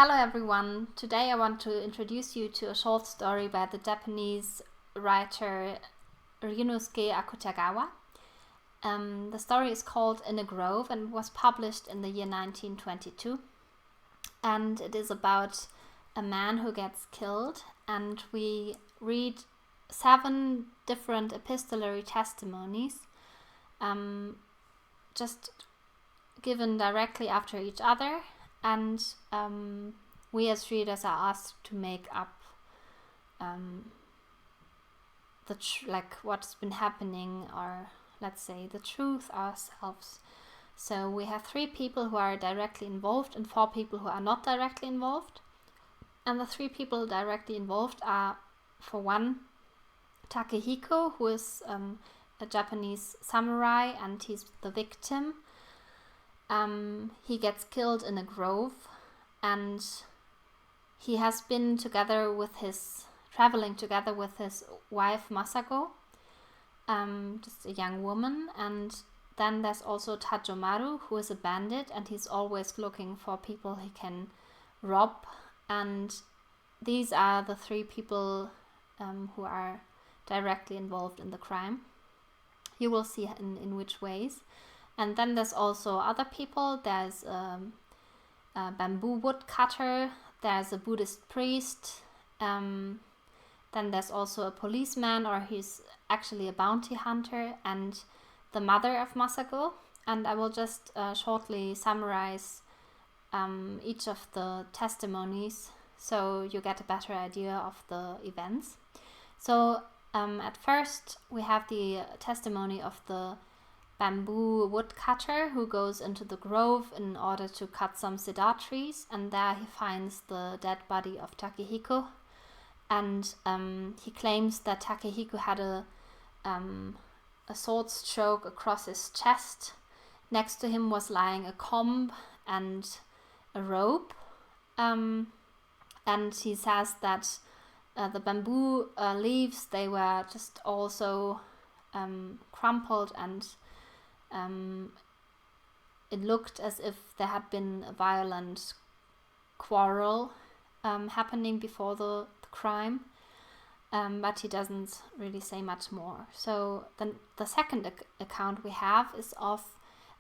Hello everyone! Today I want to introduce you to a short story by the Japanese writer Ryunosuke Akutagawa. The story is called In a Grove and was published in the year 1922. And it is about a man who gets killed, and we read 7 different epistolary testimonies just given directly after each other. And we as readers are asked to make up what's been happening, or let's say the truth ourselves. So we have 3 people who are directly involved and 4 people who are not directly involved. And the 3 people directly involved are, for one, Takehiko, who is a Japanese samurai, and he's the victim. He gets killed in a grove, and he has been traveling together with his wife Masako, just a young woman. And then there's also Tajomaru, who is a bandit, and he's always looking for people he can rob. And these are the 3 people who are directly involved in the crime. You will see in which ways. And then there's also other people. There's a bamboo woodcutter, there's a Buddhist priest, then there's also a policeman, or he's actually a bounty hunter, and the mother of Masako. And I will just shortly summarize each of the testimonies so you get a better idea of the events. So at first we have the testimony of the bamboo woodcutter, who goes into the grove in order to cut some cedar trees, and there he finds the dead body of Takehiko. And he claims that Takehiko had a sword stroke across his chest. Next to him was lying a comb and a rope, and he says that the bamboo leaves, they were just also crumpled, and it looked as if there had been a violent quarrel happening before the crime, but he doesn't really say much more. So the second account we have is of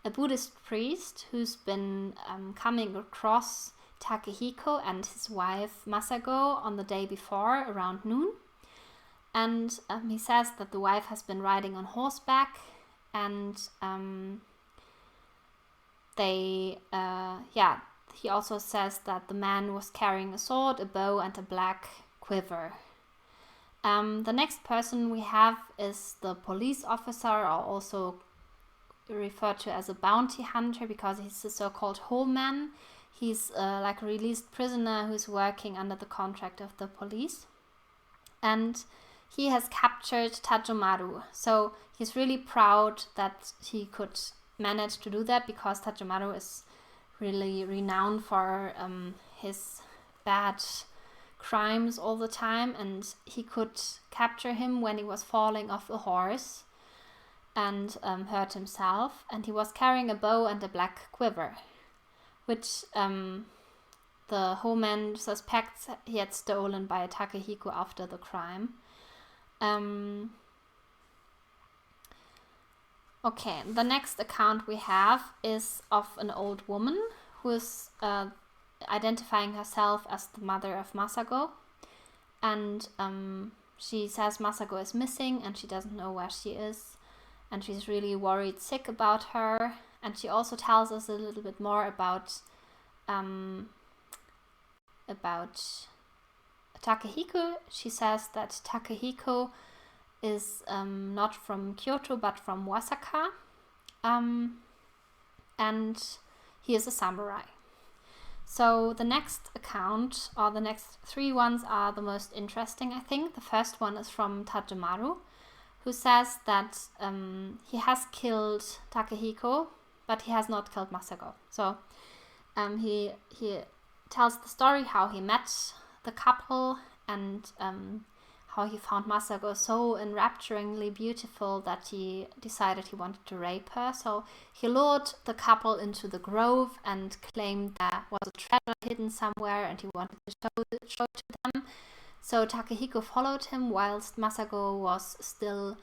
a Buddhist priest who's been coming across Takehiko and his wife Masako on the day before around noon. And he says that the wife has been riding on horseback, and he also says that the man was carrying a sword, a bow, and a black quiver. The next person we have is the police officer, or also referred to as a bounty hunter, because he's a so-called whole man. He's like a released prisoner who's working under the contract of the police. And he has captured Tajomaru. So he's really proud that he could manage to do that, because Tajomaru is really renowned for his bad crimes all the time, and he could capture him when he was falling off a horse and hurt himself. And he was carrying a bow and a black quiver, which the whole man suspects he had stolen by Takehiko after the crime. Okay, the next account we have is of an old woman who is identifying herself as the mother of Masako, and she says Masako is missing and she doesn't know where she is, and she's really worried sick about her. And she also tells us a little bit more about Takehiko. She says that Takehiko is not from Kyoto but from Osaka, and he is a samurai. So the next account, or the next 3 ones, are the most interesting, I think. The first one is from Tajomaru, who says that he has killed Takehiko, but he has not killed Masako. So he tells the story how he met the couple, and how he found Masako so enrapturingly beautiful that he decided he wanted to rape her. So he lured the couple into the grove and claimed there was a treasure hidden somewhere and he wanted to show it to them. So Takehiko followed him whilst Masako was still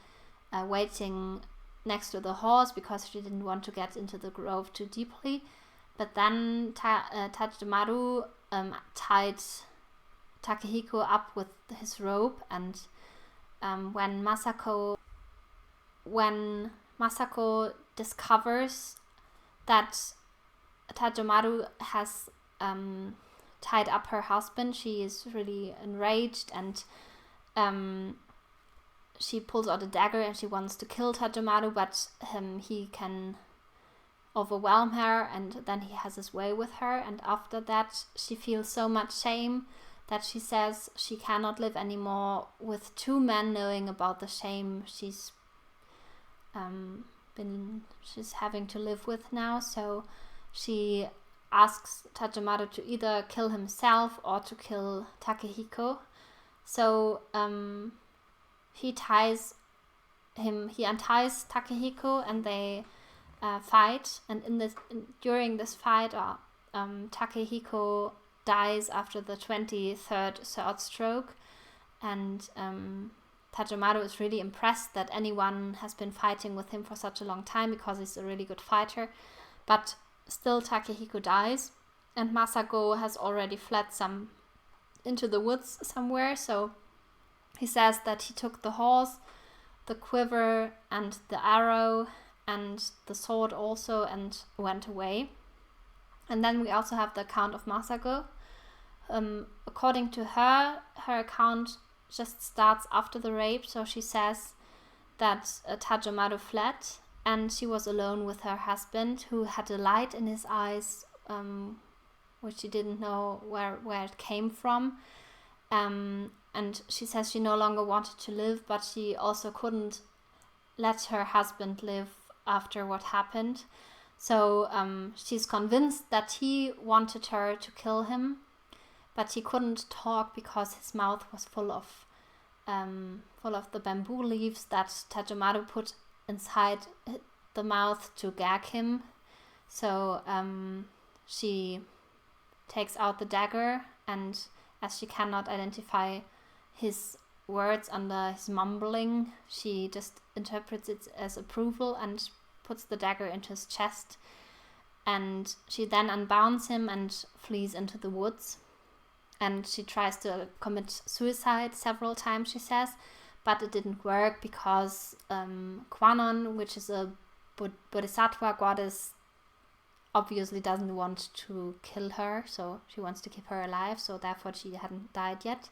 waiting next to the horse because she didn't want to get into the grove too deeply. But then Tajamaru tied Takehiko up with his rope, and when Masako discovers that Tajamaru has tied up her husband, she is really enraged, and she pulls out a dagger and she wants to kill Tajamaru, but he can overwhelm her, and then he has his way with her. And after that she feels so much shame that she says she cannot live anymore with two men knowing about the shame she's having to live with now. So she asks Tajamaru to either kill himself or to kill Takehiko. So he unties Takehiko and they fight, and during this fight Takehiko dies after the 23rd sword stroke, and Tajamaru is really impressed that anyone has been fighting with him for such a long time because he's a really good fighter. But still Takehiko dies, and Masako has already fled into the woods somewhere. So he says that he took the horse, the quiver and the arrow and the sword also, and went away. And then we also have the account of Masako. According to her account just starts after the rape. So she says that Tajamaru fled and she was alone with her husband, who had a light in his eyes, which she didn't know where it came from. And she says she no longer wanted to live, but she also couldn't let her husband live after what happened. So she's convinced that he wanted her to kill him, but he couldn't talk because his mouth was full of the bamboo leaves that Tajamaru put inside the mouth to gag him. So she takes out the dagger, and as she cannot identify his words under his mumbling, she just interprets it as approval and puts the dagger into his chest. And she then unbounds him and flees into the woods. And she tries to commit suicide several times, she says, but it didn't work because Kwannon, which is a bodhisattva goddess, obviously doesn't want to kill her, so she wants to keep her alive, so therefore she hadn't died yet.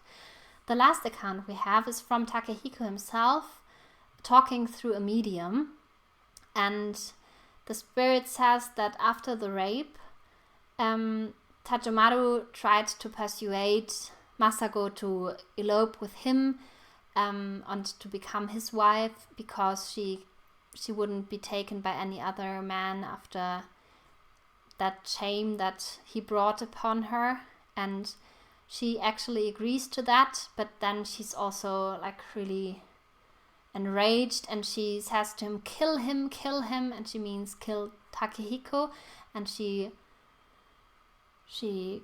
The last account we have is from Takehiko himself, talking through a medium, and the spirit says that after the rape, Tajamaru tried to persuade Masako to elope with him and to become his wife, because she wouldn't be taken by any other man after that shame that he brought upon her. And she actually agrees to that, but then she's also like really enraged, and she says to him, kill him, and she means kill Takehiko, and she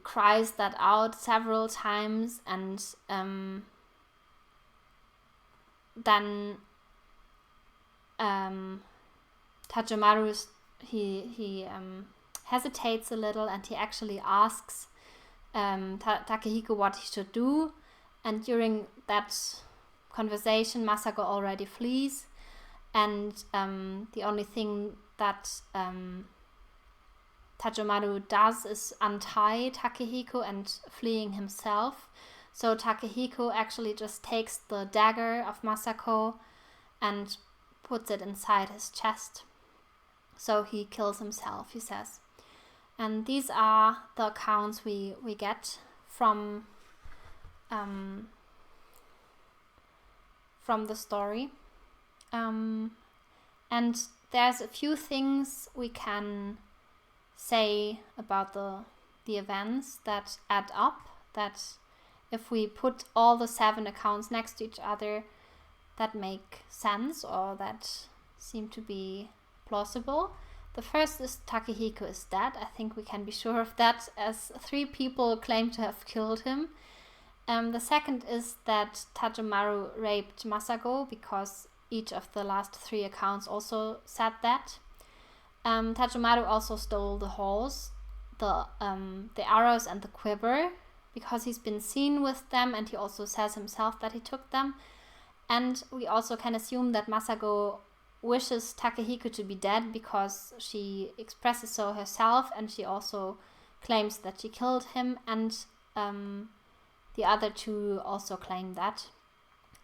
cries that out several times. And then Tajamaru, he hesitates a little, and he actually asks Takehiko what he should do. And during that conversation, Masako already flees, and the only thing that Tajamaru does is untie Takehiko and fleeing himself. So Takehiko actually just takes the dagger of Masako and puts it inside his chest. So he kills himself, he says. And these are the accounts we get from the story. And there's a few things we can say about the events that add up, that if we put all the 7 accounts next to each other, that make sense, or that seem to be plausible. The first is Takehiko is dead. I think we can be sure of that, as 3 people claim to have killed him. The second is that Tajomaru raped Masago, because each of the last 3 accounts also said that. Tajomaru also stole the horse, the arrows and the quiver, because he's been seen with them, and he also says himself that he took them. And we also can assume that Masago wishes Takehiko to be dead, because she expresses so herself, and she also claims that she killed him, and the other 2 also claim that.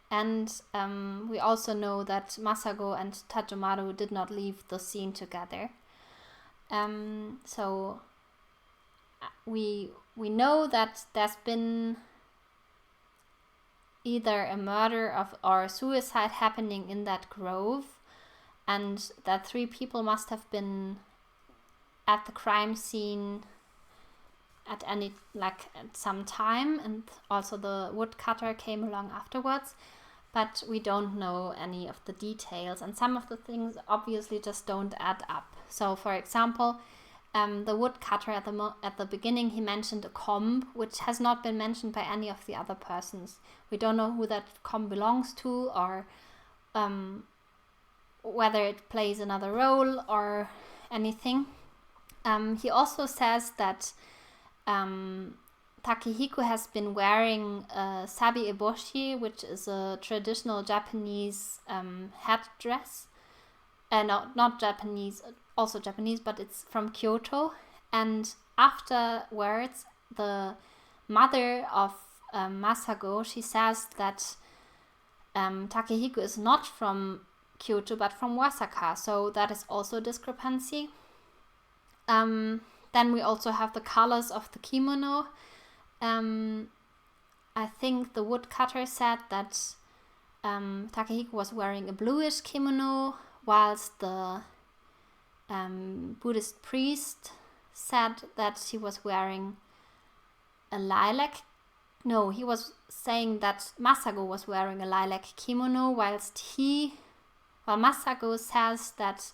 And we also know that Masago and Tajomaru did not leave the scene together. So we know that there's been either a murder or a suicide happening in that grove, and that 3 people must have been at the crime scene at some time, and also the woodcutter came along afterwards, but we don't know any of the details, and some of the things obviously just don't add up. So for example, the woodcutter at the beginning, he mentioned a comb, which has not been mentioned by any of the other persons. We don't know who that comb belongs to, or whether it plays another role or anything. He also says that Takehiko has been wearing a sabi eboshi, which is a traditional Japanese headdress. Not Japanese, also Japanese, but it's from Kyoto. And afterwards, the mother of Masago, she says that Takehiko is not from Kyoto, but from Osaka. So that is also a discrepancy. Then we also have the colors of the kimono. I think the woodcutter said that Takehiko was wearing a bluish kimono, whilst the Buddhist priest said that he was wearing a lilac. No, he was saying that Masago was wearing a lilac kimono, whilst Masago says that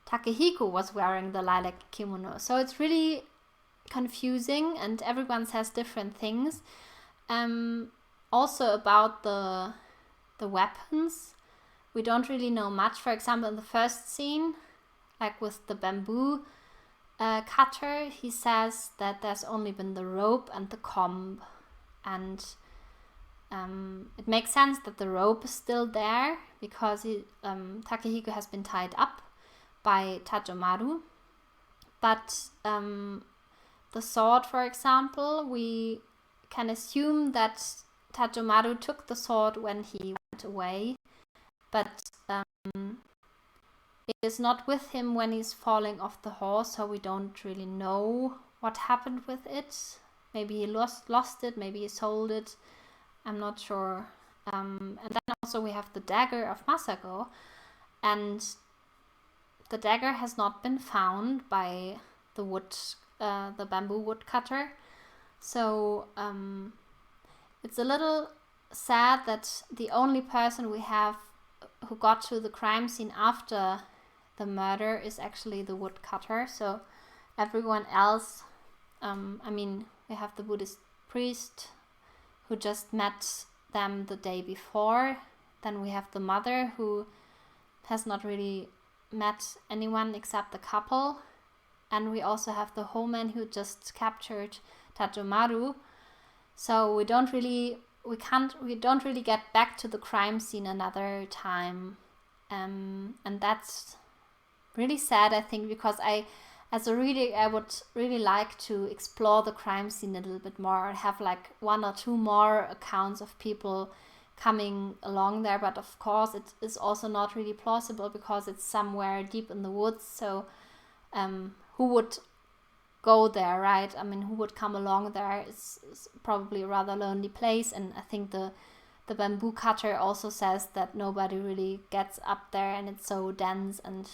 Takehiko was wearing the lilac kimono. So it's really confusing, and everyone says different things. Also about the weapons, we don't really know much. For example, in the first scene, like with the bamboo cutter, he says that there's only been the rope and the comb, and it makes sense that the rope is still there, because Takehiko has been tied up by Tajomaru. But the sword, for example, we can assume that Tajomaru took the sword when he went away, but it is not with him when he's falling off the horse, so we don't really know what happened with it. Maybe he lost it, maybe he sold it, I'm not sure. And then also we have the dagger of Masago, and the dagger has not been found by the bamboo woodcutter. So it's a little sad that the only person we have who got to the crime scene after the murder is actually the woodcutter. So everyone else, we have the Buddhist priest who just met them the day before. Then we have the mother who has not really met anyone except the couple. And we also have the Homan who just captured Tajomaru. So we don't really get back to the crime scene another time. And that's really sad, I think, because as a reader, I would really like to explore the crime scene a little bit more, have like 1 or 2 more accounts of people coming along there. But of course, it is also not really plausible because it's somewhere deep in the woods. So who would go there, right? I mean, who would come along there? It's probably a rather lonely place. And I think the bamboo cutter also says that nobody really gets up there, and it's so dense and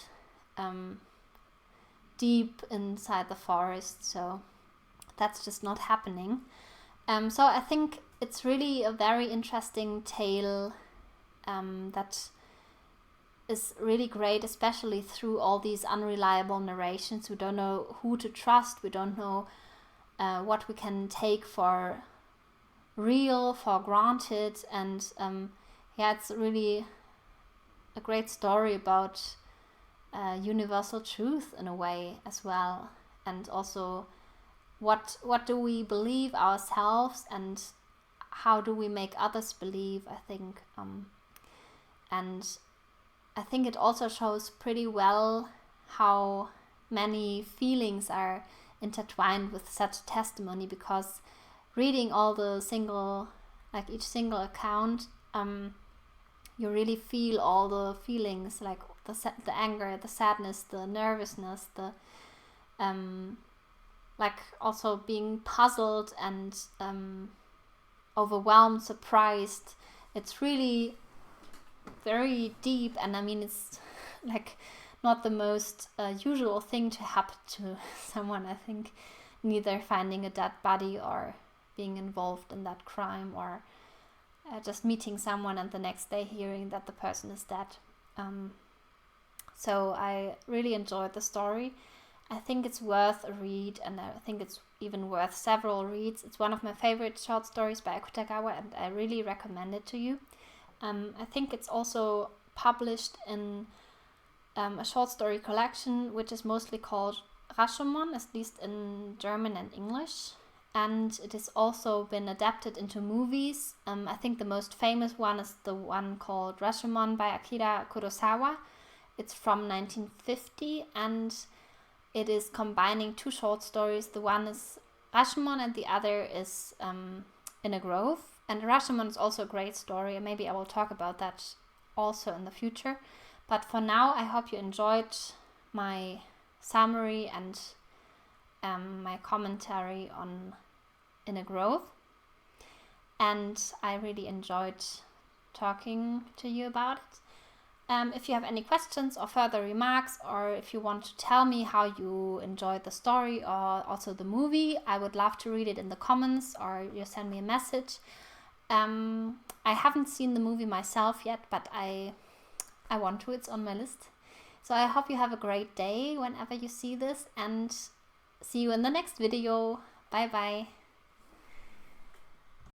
deep inside the forest, so that's just not happening. So I think it's really a very interesting tale that is really great, especially through all these unreliable narrations. We don't know who to trust, we don't know what we can take for real, for granted, and yeah, it's really a great story about universal truth in a way as well, and also what do we believe ourselves and how do we make others believe, I think. And I think it also shows pretty well how many feelings are intertwined with such a testimony, because reading all the each single account, you really feel all the feelings, like the anger, the sadness, the nervousness, the like also being puzzled and overwhelmed, surprised. It's really very deep, and I mean, it's like not the most usual thing to happen to someone, I think, neither finding a dead body or being involved in that crime, or just meeting someone and the next day hearing that the person is dead. So I really enjoyed the story. I think it's worth a read, and I think it's even worth several reads. It's one of my favorite short stories by Akutagawa, and I really recommend it to you. I think it's also published in a short story collection, which is mostly called Rashomon, at least in German and English. And it has also been adapted into movies. I think the most famous one is the one called Rashomon by Akira Kurosawa. It's from 1950, and it is combining two short stories. The one is Rashomon and the other is In a Grove. And Rashomon is also a great story, and maybe I will talk about that also in the future. But for now, I hope you enjoyed my summary and my commentary on In a Grove. And I really enjoyed talking to you about it. If you have any questions or further remarks, or if you want to tell me how you enjoyed the story or also the movie, I would love to read it in the comments, or you send me a message. I haven't seen the movie myself yet, but I want to. It's on my list. So I hope you have a great day whenever you see this, and see you in the next video. Bye bye.